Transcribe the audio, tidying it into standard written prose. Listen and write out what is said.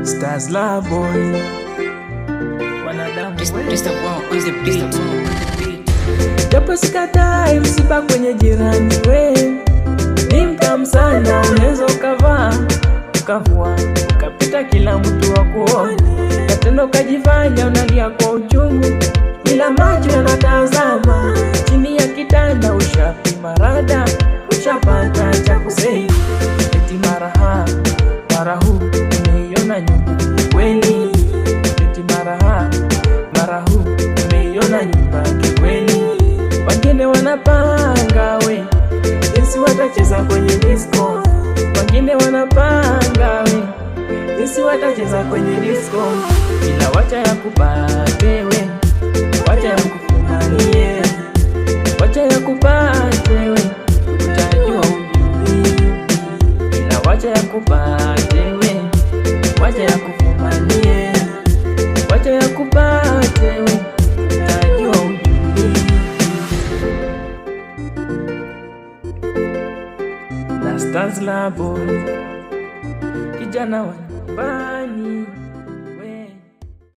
Stars la boy, wanadamu japo sikatai msiba kwenye jirani we ni mtamu sana, unaweza ukavaa ukavua ukapita kila mtu wa kuona, na tena ukajifanya unalia kwa uchungu, ila macho yanatazama chini ya kitanda. Ushapima rada, ushapata cha kusema, eti mara huu umeiona nyumba kweli, eti mara huu umeiona nyumba kweli. Wengine wanapanga we jinsi watacheza kwenye disco, wengine wanapanga we jinsi watacheza kwenye disco, ila wacha ya kupate we, wacha ya kufumanie, wacha ya kupate we, utajua ujui, ila wacha ya kupate we, wacha ya kufumanie, wacha ya kupate we, utajua ujui. Na Stars la boy, kijana wa nyumbani.